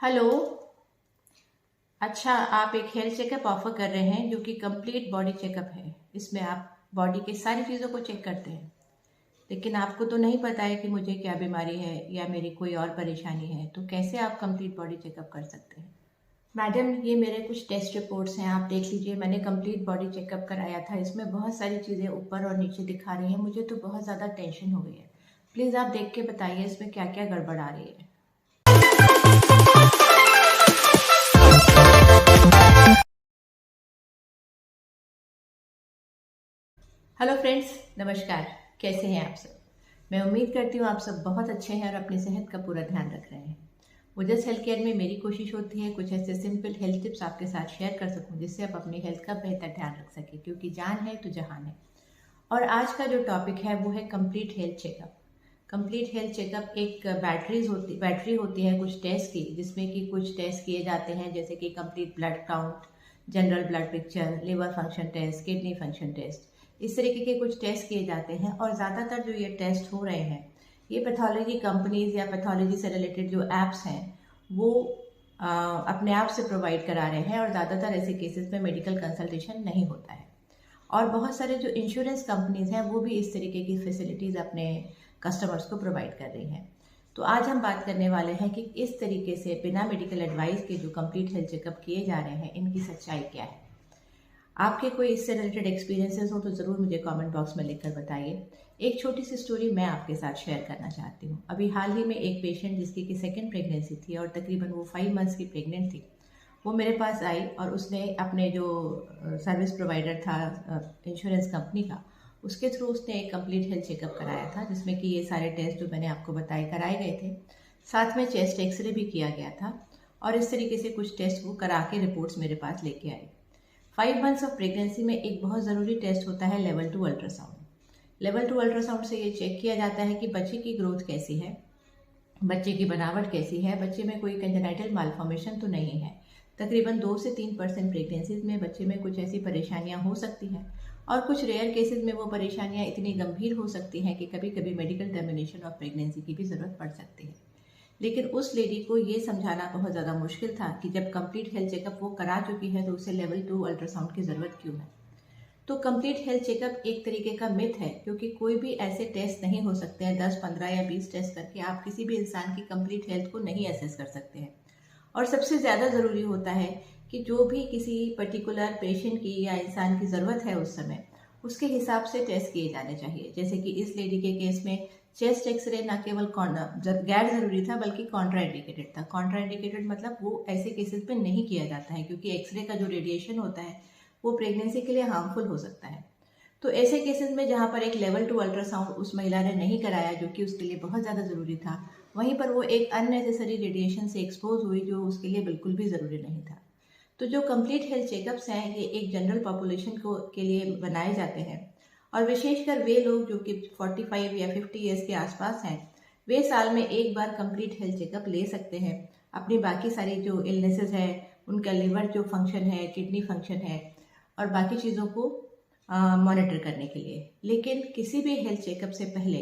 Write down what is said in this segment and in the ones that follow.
Hello. अच्छा, आप एक हेल्थ चेकअप ऑफर कर रहे हैं जो कि कंप्लीट बॉडी चेकअप है। इसमें आप बॉडी की सारी चीज़ों को चेक करते हैं, लेकिन आपको तो नहीं पता है कि मुझे क्या बीमारी है या मेरी कोई और परेशानी है, तो कैसे आप कंप्लीट बॉडी चेकअप कर सकते हैं? मैडम, ये मेरे कुछ टेस्ट रिपोर्ट्स हैं, आप देख लीजिए। मैंने कंप्लीट बॉडी चेकअप कराया था। इसमें बहुत सारी चीज़ें ऊपर और नीचे दिखा रही हैं। मुझे तो बहुत ज़्यादा टेंशन हो गई है। प्लीज़ आप देख के बताइए इसमें क्या क्या गड़बड़ आ रही है। हेलो फ्रेंड्स, नमस्कार। कैसे हैं आप सब? मैं उम्मीद करती हूँ आप सब बहुत अच्छे हैं और अपनी सेहत का पूरा ध्यान रख रहे हैं। ओजस हेल्थ केयर में मेरी कोशिश होती है कुछ ऐसे सिंपल हेल्थ टिप्स आपके साथ शेयर कर सकूं जिससे आप अपनी हेल्थ का बेहतर ध्यान रख सकें, क्योंकि जान है तो जहान है। और आज का जो टॉपिक है वो है complete health checkup. Complete health checkup एक बैटरी होती है कुछ टेस्ट की, जिसमें कि कुछ टेस्ट किए जाते हैं, जैसे कि complete blood count, general blood picture, liver function test, kidney function test. इस तरीके के कुछ टेस्ट किए जाते हैं और ज़्यादातर जो ये टेस्ट हो रहे हैं, ये पैथोलॉजी कंपनीज या पैथोलॉजी से रिलेटेड जो ऐप्स हैं वो अपने आप से प्रोवाइड करा रहे हैं, और ज़्यादातर ऐसे केसेस में मेडिकल कंसल्टेशन नहीं होता है। और बहुत सारे जो इंश्योरेंस कंपनीज हैं वो भी इस तरीके की फैसिलिटीज़ अपने कस्टमर्स को प्रोवाइड कर रही हैं। तो आज हम बात करने वाले हैं कि इस तरीके से बिना मेडिकल एडवाइस के जो कंप्लीट हेल्थ चेकअप किए जा रहे हैं, इनकी सच्चाई क्या है। आपके कोई इससे रिलेटेड एक्सपीरियंसेस हो तो ज़रूर मुझे कमेंट बॉक्स में लिखकर बताइए। एक छोटी सी स्टोरी मैं आपके साथ शेयर करना चाहती हूँ। अभी हाल ही में एक पेशेंट जिसकी कि सेकेंड प्रेगनेंसी थी और तकरीबन वो 5 मंथ्स की प्रेग्नेंट थी, वो मेरे पास आई और उसने अपने जो सर्विस प्रोवाइडर था इंश्योरेंस कंपनी का, उसके थ्रू उसने एक कंप्लीट हेल्थ चेकअप कराया था, जिसमें कि ये सारे टेस्ट जो मैंने आपको बताए कराए गए थे। साथ में चेस्ट एक्सरे भी किया गया था, और इस तरीके से कुछ टेस्ट वो करा के रिपोर्ट्स मेरे पास लेके आई। 5 मंथ्स ऑफ प्रेगनेंसी में एक बहुत ज़रूरी टेस्ट होता है लेवल 2 अल्ट्रासाउंड। लेवल 2 अल्ट्रासाउंड से ये चेक किया जाता है कि बच्चे की ग्रोथ कैसी है, बच्चे की बनावट कैसी है, बच्चे में कोई कंजेनाइटल मालफॉर्मेशन तो नहीं है। तकरीबन 2 से 3% प्रेगनेंसीज में बच्चे में कुछ ऐसी परेशानियां हो सकती हैं, और कुछ रेयर केसेस में वो परेशानियां इतनी गंभीर हो सकती हैं कि कभी कभी मेडिकल टर्मिनेशन ऑफ प्रेगनेंसी की भी ज़रूरत पड़ सकती है। लेकिन उस लेडी को ये समझाना बहुत ज़्यादा मुश्किल था कि जब कंप्लीट हेल्थ चेकअप वो करा चुकी है तो उसे लेवल 2 अल्ट्रासाउंड की ज़रूरत क्यों है। तो कंप्लीट हेल्थ चेकअप एक तरीके का मिथ है, क्योंकि कोई भी ऐसे टेस्ट नहीं हो सकते हैं 10, 15 या 20 टेस्ट करके आप किसी भी इंसान की कंप्लीट हेल्थ को नहीं एसेस कर सकते हैं। और सबसे ज़्यादा ज़रूरी होता है कि जो भी किसी पर्टिकुलर पेशेंट की या इंसान की ज़रूरत है उस समय, उसके हिसाब से टेस्ट किए जाने चाहिए। जैसे कि इस लेडी के केस में चेस्ट एक्सरे न केवल गैर ज़रूरी था बल्कि कॉन्ट्राइंडिकेटेड था। कॉन्ट्राइंडिकेटेड मतलब वो ऐसे केसेस में नहीं किया जाता है, क्योंकि एक्सरे का जो रेडिएशन होता है वो प्रेगनेंसी के लिए हार्मफुल हो सकता है। तो ऐसे केसेस में जहाँ पर एक लेवल 2 अल्ट्रासाउंड उस महिला ने नहीं कराया, जो कि उसके लिए बहुत ज़्यादा ज़रूरी था, वहीं पर वो एक अननेसेसरी रेडिएशन से एक्सपोज हुई जो उसके लिए बिल्कुल भी ज़रूरी नहीं था। तो जो कंप्लीट हेल्थ चेकअप्स हैं, ये एक जनरल पॉपुलेशन को के लिए बनाए जाते हैं, और विशेषकर वे लोग जो कि 45 या 50 ईयर्स के आसपास हैं, वे साल में एक बार कंप्लीट हेल्थ चेकअप ले सकते हैं। अपनी बाकी सारी जो इलनेसेस है, उनका लिवर जो फंक्शन है, किडनी फंक्शन है, और बाकी चीज़ों को मॉनिटर करने के लिए। लेकिन किसी भी हेल्थ चेकअप से पहले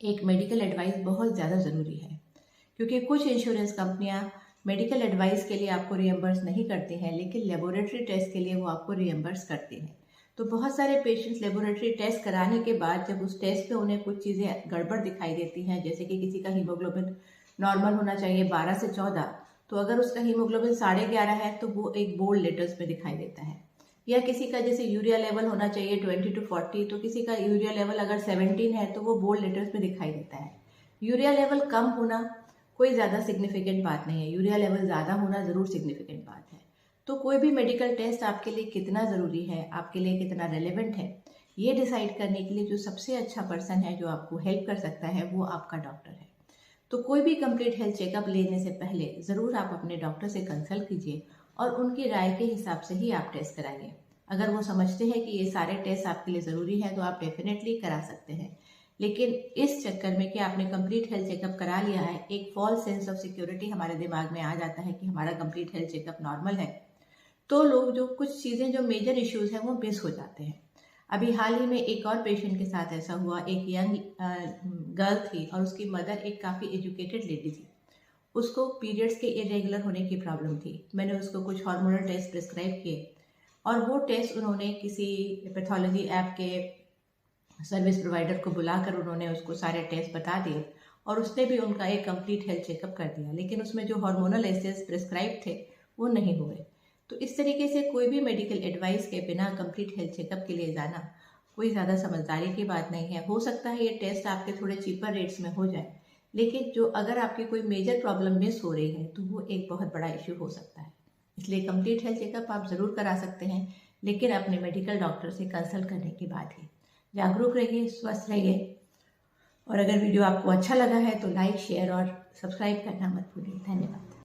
एक मेडिकल एडवाइस बहुत ज़्यादा ज़रूरी है, क्योंकि कुछ इंश्योरेंस कंपनियां मेडिकल एडवाइस के लिए आपको रियम्बर्स नहीं करती हैं, लेकिन लेबोरेटरी टेस्ट के लिए वो आपको रियम्बर्स करती हैं। तो बहुत सारे पेशेंट्स लेबोरेटरी टेस्ट कराने के बाद जब उस टेस्ट पे उन्हें कुछ चीज़ें गड़बड़ दिखाई देती हैं, जैसे कि किसी का हीमोग्लोबिन नॉर्मल होना चाहिए 12 से 14, तो अगर उसका हीमोग्लोबिन 11.5 है तो वो एक बोल्ड लेटर्स में दिखाई देता है। या किसी का जैसे यूरिया लेवल होना चाहिए 20 to 40, तो किसी का यूरिया लेवल अगर 17 है तो वो बोल्ड लेटर्स में दिखाई देता है। यूरिया लेवल कम होना कोई ज़्यादा सिग्निफिकेंट बात नहीं है, यूरिया लेवल ज़्यादा होना ज़रूर सिग्निफिकेंट बात है। तो कोई भी मेडिकल टेस्ट आपके लिए कितना ज़रूरी है, आपके लिए कितना रेलेवेंट है, ये डिसाइड करने के लिए जो सबसे अच्छा पर्सन है जो आपको हेल्प कर सकता है, वो आपका डॉक्टर है। तो कोई भी कंप्लीट हेल्थ चेकअप लेने से पहले ज़रूर आप अपने डॉक्टर से कंसल्ट कीजिए, और उनकी राय के हिसाब से ही आप टेस्ट कराइए। अगर वो समझते हैं कि ये सारे टेस्ट आपके लिए ज़रूरी हैं तो आप डेफिनेटली करा सकते हैं। लेकिन इस चक्कर में कि आपने कंप्लीट हेल्थ चेकअप करा लिया है, एक फॉल्स सेंस ऑफ सिक्योरिटी हमारे दिमाग में आ जाता है कि हमारा कंप्लीट हेल्थ चेकअप नॉर्मल है, तो लोग जो कुछ चीज़ें जो मेजर इश्यूज हैं वो मिस हो जाते हैं। अभी हाल ही में एक और पेशेंट के साथ ऐसा हुआ। एक यंग गर्ल थी और उसकी मदर एक काफ़ी एजुकेटेड लेडी थी। उसको पीरियड्स के इरेगुलर होने की प्रॉब्लम थी। मैंने उसको कुछ हार्मोनल टेस्ट प्रिस्क्राइब किए और वो टेस्ट उन्होंने किसी पैथोलॉजी ऐप के सर्विस प्रोवाइडर को बुलाकर उन्होंने उसको सारे टेस्ट बता दिए और उसने भी उनका एक कंप्लीट हेल्थ चेकअप कर दिया, लेकिन उसमें जो हार्मोनल एसेस प्रिस्क्राइब थे वो नहीं हुए। तो इस तरीके से कोई भी मेडिकल एडवाइस के बिना कंप्लीट हेल्थ चेकअप के लिए जाना कोई ज़्यादा समझदारी की बात नहीं है। हो सकता है ये टेस्ट आपके थोड़े चीपर रेट्स में हो जाए, लेकिन जो अगर आपकी कोई मेजर प्रॉब्लम मिस हो रही है तो वो एक बहुत बड़ा इश्यू हो सकता है। इसलिए कंप्लीट हेल्थ चेकअप आप ज़रूर करा सकते हैं, लेकिन अपने मेडिकल डॉक्टर से कंसल्ट करने के बाद ही। जागरूक रहिए, स्वस्थ रहिए, और अगर वीडियो आपको अच्छा लगा है तो लाइक, शेयर और सब्सक्राइब करना मत भूलिए। धन्यवाद।